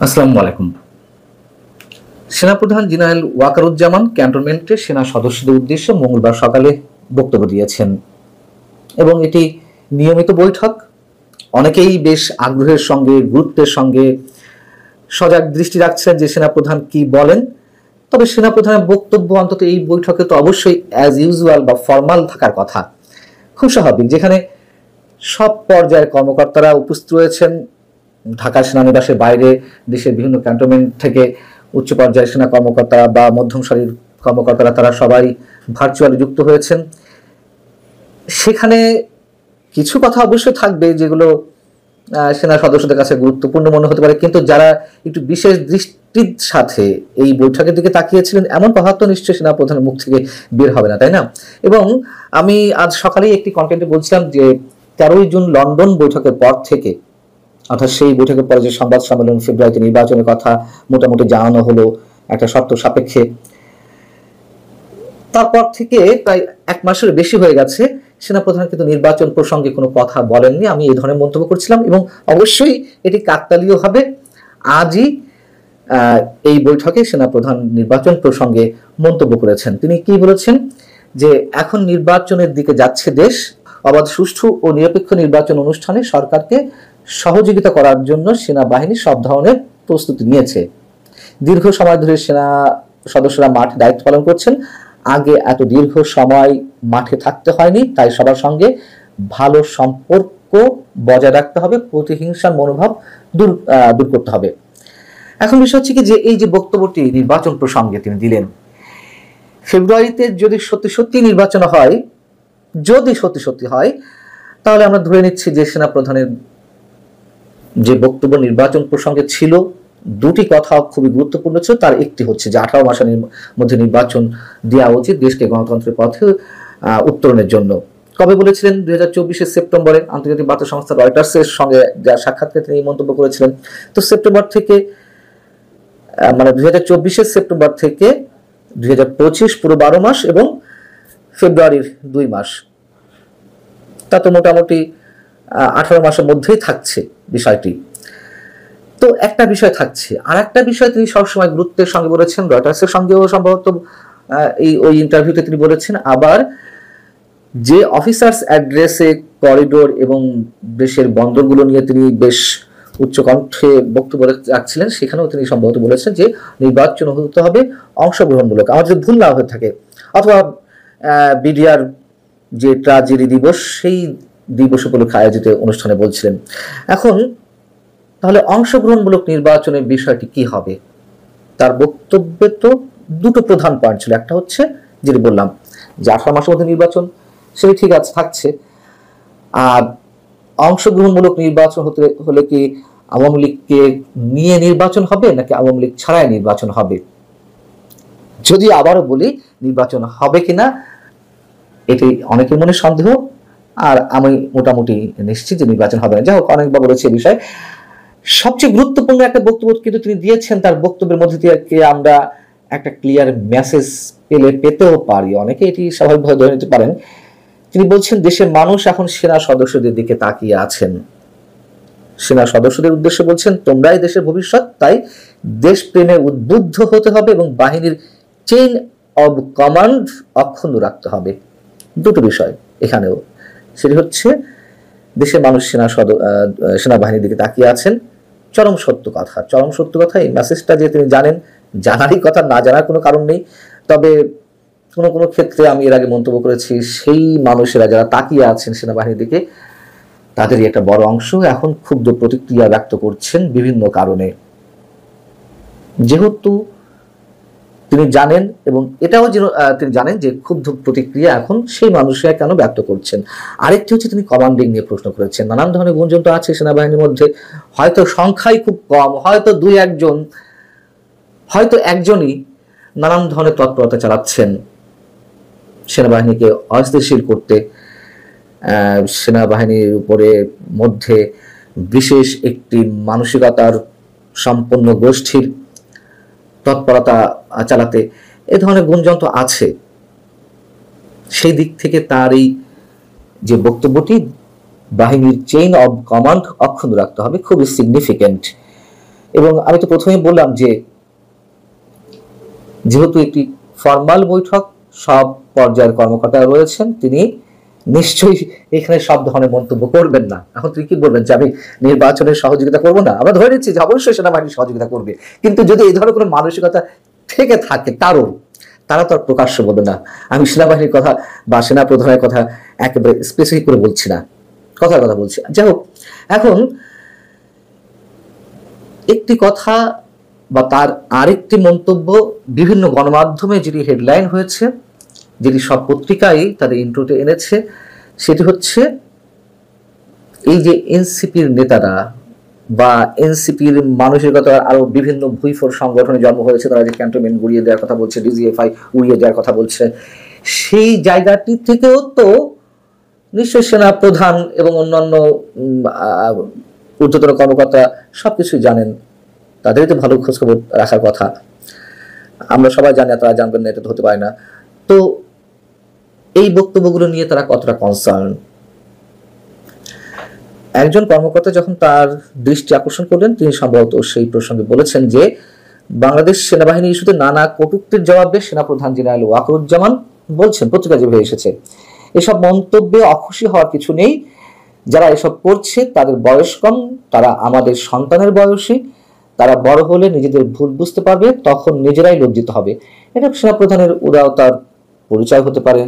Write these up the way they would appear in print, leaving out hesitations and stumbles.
আসসালামু আলাইকুম। সেনাপ্রধান জেনারেল ওয়াকারুজ্জামান ক্যান্টনমেন্টে সেনা সদস্যদের উদ্দেশ্যে মঙ্গলবার সকালে বক্তব্য দিয়েছেন এবং এটি নিয়মিত বৈঠক। অনেকেই বেশ আগ্রহের সঙ্গে গুরুত্বের সঙ্গে সজাগ দৃষ্টি রাখছেন যে সেনাপ্রধান কি বলেন। তবে সেনাপ্রধানের বক্তব্য অন্তত এই বৈঠকে তো অবশ্যই অ্যাজ ইউজুয়াল বা ফর্মাল থাকার কথা, খুব স্বাভাবিক, যেখানে সব পর্যায়ের কর্মকর্তারা উপস্থিত রয়েছেন। ঢাকা সেনানিবাসের বাইরে দেশের বিভিন্ন ক্যান্টনমেন্ট থেকে উচ্চ পর্যায়ের সেনা কর্মকর্তারা বা মধ্যম সারির কর্মকর্তারা তারা সবাই ভার্চুয়ালি যুক্ত হয়েছেন। সেখানে কিছু কথা অবশ্যই থাকবে যেগুলো সেনা সদস্যদের কাছে গুরুত্বপূর্ণ মনে হতে পারে, কিন্তু যারা একটু বিশেষ দৃষ্টির সাথে এই বৈঠকের দিকে তাকিয়েছিলেন এমন কথা তো নিশ্চয়ই সেনা প্রধানের মুখ থেকে বের হবে না, তাই না? এবং আমি আজ সকালেই একটি কন্টেন্টে বলছিলাম যে 13ই জুন লন্ডন বৈঠকের পর থেকে, অর্থাৎ সেই বৈঠকের পরে যে সংবাদ সম্মেলন ফেব্রুয়ারিতে নির্বাচনের কথা মোটামুটি জানানো হলো একটা শর্ত সাপেক্ষে, তারপর থেকে প্রায় এক মাসের বেশি হয়ে গেছে সেনাপ্রধান কিন্তু নির্বাচন প্রসঙ্গে কোনো কথা বলেননি। আমি এই ধরনের মন্তব্য করছিলাম এবং অবশ্যই এটি কাকতালীয় হবে। আজই এই বৈঠকে সেনাপ্রধান নির্বাচন প্রসঙ্গে মন্তব্য করেছেন। তিনি কি বলেছেন যে এখন নির্বাচনের দিকে যাচ্ছে দেশ, অবাধ সুষ্ঠু ও নিরপেক্ষ নির্বাচন অনুষ্ঠানে সরকারকে সহযোগিতা করার জন্য সেনাবাহিনী সব ধরনের প্রস্তুতি নিয়েছে। দীর্ঘ সময় ধরে সেনা সদস্যরা মাঠে দায়িত্ব পালন করছেন। আগে এত দীর্ঘ সময় মাঠে থাকতে হয়নি, তাই সবার সঙ্গে ভালো সম্পর্ক বজায় রাখতে হবে, প্রতিহিংসার মনোভাব দূর করতে হবে। এখন বিষয় হচ্ছে কি যে এই যে বক্তব্যটি নির্বাচন প্রসঙ্গে তিনি দিলেন, ফেব্রুয়ারিতে যদি সত্যি সত্যি নির্বাচন হয়, যদি সত্যি সত্যি হয়, তাহলে আমরা ধরে নিচ্ছি যে সেনা প্রধানের যে বক্তব্য নির্বাচন প্রসঙ্গে ছিল, দুটি কথা খুবই গুরুত্বপূর্ণ ছিল। তার একটি হচ্ছে যে 18 মাসের মধ্যে নির্বাচন দেওয়া উচিত দেশকে গণতন্ত্রের পথে উত্তরণের জন্য। কবে বলেছিলেন? 2024 সেপ্টেম্বরে আন্তর্জাতিক বার্তা সংস্থা রয়টার্সের সঙ্গে যা সাক্ষাৎকারে তিনি এই মন্তব্য করেছিলেন। তো সেপ্টেম্বর থেকে মানে 2024 সেপ্টেম্বর থেকে 2025 পুরো 12 মাস এবং ফেব্রুয়ারির 2 মাস, তা তো মোটামুটি 18 মাসের মধ্যেই থাকছে বিষয়টি। তো একটা বিষয় থাকছে, আর একটা বিষয় তিনি সবসময় গুরুত্বের সঙ্গে বলেছেন, রয়টার্সের সঙ্গেও সম্ভবত ওই ইন্টারভিউতে তিনি বলেছেন। আবার যে অফিসার্স অ্যাড্রেসে করিডোর এবং দেশের বন্দরগুলো নিয়ে তিনি বেশ উচ্চকণ্ঠে বক্তব্য রাখছিলেন, সেখানেও তিনি সম্ভবত বলেছেন যে নির্বাচন হতে হবে অংশগ্রহণমূলক। আমার যদি ভুল না হয়ে থাকে, অথবা বিডিআর যে ট্রাজেডি দিবস, সেই দিবস উপলক্ষে আয়োজিত অনুষ্ঠানে বলছিলেন। এখন তাহলে অংশগ্রহণমূলক নির্বাচনের বিষয়টি কি হবে? তার বক্তব্যে তো দুটো প্রধান পয়েন্ট ছিল। একটা হচ্ছে যেটি বললাম যে 18 মাসের মধ্যে নির্বাচন, সেটি ঠিক আছে, থাকছে। আর অংশগ্রহণমূলক নির্বাচন হলে কি আওয়ামী লীগকে নিয়ে নির্বাচন হবে নাকি আওয়ামী লীগ ছাড়াই নির্বাচন হবে? যদি আবারও বলি নির্বাচন হবে কিনা, এটি অনেকের মনে সন্দেহ, আর আমি মোটামুটি নিশ্চিত যে নির্বাচন হবে না। যাই হোক, অনেকবার বলেছি এই বিষয়ে। সবচেয়ে গুরুত্বপূর্ণ একটা বক্তব্য কিন্তু তিনি দিয়েছেন। তার বক্তব্যের মধ্যে থেকে আমরা একটা ক্লিয়ার মেসেজ পেতেও পারি, অনেকে এটি স্বাভাবিকভাবে ধরে নিতে পারেন। তিনি বলছেন দেশের মানুষ এখন সেনা সদস্যদের দিকে তাকিয়ে আছেন। সেনা সদস্যদের উদ্দেশ্যে বলছেন, তোমরাই দেশের ভবিষ্যৎ, তাই দেশপ্রেমে উদ্বুদ্ধ হতে হবে এবং বাহিনীর চেইন অব কমান্ড অক্ষুণ্ণ রাখতে হবে। দুটো বিষয় এখানেও, সেটি হচ্ছে দেশের মানুষ সেনাবাহিনীর দিকে তাকিয়ে আছেন। চরম সত্য কথা, চরম সত্য কথা। এই মেসেজটা যে তিনি জানেন, জানারই কথা, না জানার কোনো কারণ নেই। তবে কোনো কোনো ক্ষেত্রে আমি এর আগে মন্তব্য করেছি, সেই মানুষেরা যারা তাকিয়ে আছেন সেনাবাহিনীর দিকে, তাদেরই একটা বড় অংশ এখন ক্ষুব্ধ প্রতিক্রিয়া ব্যক্ত করছেন বিভিন্ন কারণে। যেহেতু তিনি জানেন, এবং এটাও তিনি জানেন যে ক্ষুব্ধ প্রতিক্রিয়া এখন সেই মানুষরা কেন ব্যক্ত করছেন। আরেকটি হচ্ছে তিনি কমান্ডিং নিয়ে প্রশ্ন করেছেন। নানান ধরনের গুঞ্জন তো আছে সেনাবাহিনীর মধ্যে, হয়তো সংখ্যাই খুব কম, হয়তো দুই একজন, হয়তো একজনই নানান ধরনের তৎপরতা চালাচ্ছেন সেনাবাহিনীকে অস্থিতিশীল করতে। সেনাবাহিনীর উপরে মধ্যে বিশেষ একটি মানসিকতার সম্পন্ন গোষ্ঠীর তৎপরতা চালাতে, এ ধরনের গুঞ্জন তো আছে। সেই দিক থেকে তার এই যে বক্তব্যটি, বাহিনীর চেইন অব কমান্ড অক্ষুণ্ণ রাখতে হবে, খুবই সিগনিফিকেন্ট। এবং আমি তো প্রথমেই বললাম যে যেহেতু একটি ফর্মাল বৈঠক, সব পর্যায়ের কর্মকর্তা রয়েছেন, তিনি নিশ্চয়ই এখানে সব ধরনের মন্তব্য করবেন না। এখন তুই কি বলবেন যে আমি নির্বাচনের সহযোগিতা করব না? আমরা ধরে নিচ্ছি যে অবশ্যই সেনাবাহিনী সহযোগিতা করবে, কিন্তু যদি এই ধরনের কোনো মানসিকতা থেকে থাকে কারণ, তারা তো আর প্রকাশ্য বলবে না। আমি সেনাবাহিনীর কথা বা সেনা প্রধানের কথা একেবারে স্পেসিফিক করে বলছি না, কথার কথা বলছি। যাই হোক, এখন একটি কথা বা তার আরেকটি মন্তব্য বিভিন্ন গণমাধ্যমে যেটি হেডলাইন হয়েছে, যেটি সব পত্রিকায় তাদের ইন্ট্রোতে এনেছে, সেটি হচ্ছে এই যে এনসিপির নেতারা বা এনসিপির মানসিকতার আরো বিভিন্ন ভুইফোর সংগঠনে জন্ম হয়েছে, তারা যে ক্যান্টনমেন্ট গুড়িয়ে দেওয়ার কথা বলছে, ডিজিএফআই উড়িয়ে দেওয়ার কথা বলছে, সেই জায়গাটি থেকেও তো নিশ্চয় সেনা প্রধান এবং অন্যান্য ঊর্ধ্বতন কর্মকর্তা সবকিছুই জানেন, তাদেরই তো ভালো খোঁজখবর রাখার কথা। আমরা সবাই জানি, তারা জানবেন না এটা তো হতে পারে না। তো এই বক্তব্যগুলো নিয়ে তারা কতটা কনসার্ন? একজন কর্মকর্তা যখন তার দৃষ্টি আকর্ষণ করলেন, তিনি সম্ভবত সেই প্রসঙ্গে বলেছেন যে বাংলাদেশ সেনাবাহিনী ইস্যুতে নানা কটূক্তির জবাবে সেনাপ্রধান জেনারেল ওয়াকারুজ্জামান বলছেন, পত্রিকা যেভাবে এসেছে, এসব মন্তব্যে অখুশি হওয়ার কিছু নেই। যারা এসব করছে তাদের বয়স কম, তারা আমাদের সন্তানের বয়সী, তারা বড় হলে নিজেদের ভুল বুঝতে পারবে, তখন নিজেরাই লজ্জিত হবে। এটা সেনাপ্রধানের উদারতার পরিচয় হতে পারে,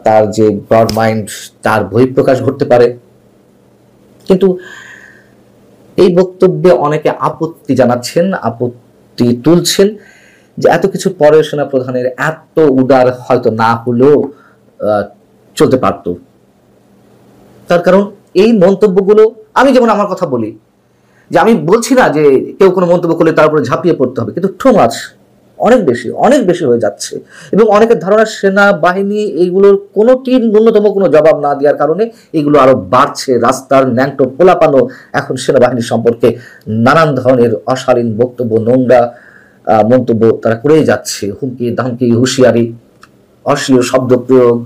তার যে ব্রড মাইন্ড, তার বহিঃপ্রকাশ ঘটতে পারে। কিন্তু এই বক্তব্যে অনেকে আপত্তি জানাচ্ছেন, আপত্তি তুলছেন যে এত কিছু পরে সেনাপ্রধানের এত উদার হয়তো না হলেও চলতে পারত। তার কারণ এই মন্তব্যগুলো, আমি যেমন আমার কথা বলি যে আমি বলছি না যে কেউ কোনো মন্তব্য করলে তার উপরে ঝাঁপিয়ে পড়তে হবে, কিন্তু টু মাচ, অনেক বেশি হয়ে যাচ্ছে। এবং অনেকের ধারণা সেনাবাহিনী এইগুলোর কোনোটি ন্যূনতম কোনো জবাব না দেওয়ার কারণে এগুলো আরো বাড়ছে। রাস্তার ন্যাংটো পোলাপানো এখন সেনাবাহিনী সম্পর্কে নানান ধরনের অশালীন বক্তব্য, নোংরা মন্তব্য তারা করেই যাচ্ছে, হুমকি ধামকি, হুঁশিয়ারি, অশ্লীল শব্দ প্রয়োগ।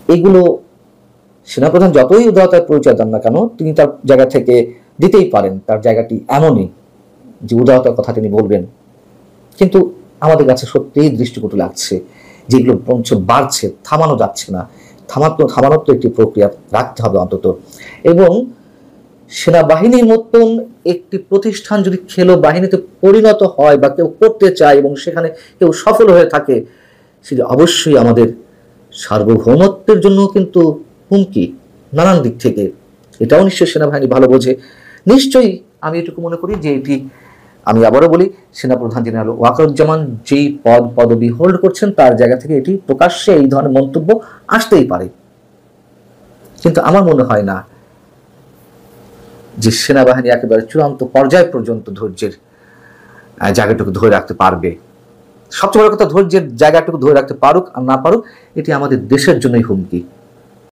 এগুলো সেনাপ্রধান যতই উদারতার পরিচয় দেন না কেন, তিনি তার জায়গা থেকে দিতেই পারেন, তার জায়গাটি এমনই যে উদারতার কথা তিনি বলবেন। কিন্তু আমাদের কাছে সত্যিই দৃষ্টিকটু লাগছে, যেগুলো বঞ্চ বাড়ছে, থামানো যাচ্ছে না। থামানোর তো একটি প্রক্রিয়া রাখতে হবে অন্তত। এবং সেনাবাহিনীর মতন একটি প্রতিষ্ঠান যদি খেলো বাহিনীতে পরিণত হয় বা কেউ করতে চায় এবং সেখানে কেউ সফল হয়ে থাকে, সেটি অবশ্যই আমাদের সার্বভৌমত্বের জন্য কিন্তু হুমকি নানান দিক থেকে। এটাও নিশ্চয়ই সেনাবাহিনী ভালো বোঝে। নিশ্চয়ই আমি এটুকু মনে করি যে এটি, আমি আবারও বলি, সেনাপ্রধান জেনারেল ওয়াকারুজ্জামান যেই পদবি হোল্ড করছেন তার জায়গা থেকে এটি প্রকাশ্যে এই ধরনের মন্তব্য আসতেই পারে। কিন্তু আমার মনে হয় না যে সেনাবাহিনী একেবারে চূড়ান্ত পর্যায় পর্যন্ত ধৈর্যের জায়গাটুকু ধরে রাখতে পারবে। সবচেয়ে বড় কথা, ধৈর্যের জায়গাটুকু ধরে রাখতে পারুক আর না পারুক, এটি আমাদের দেশের জন্যই হুমকি।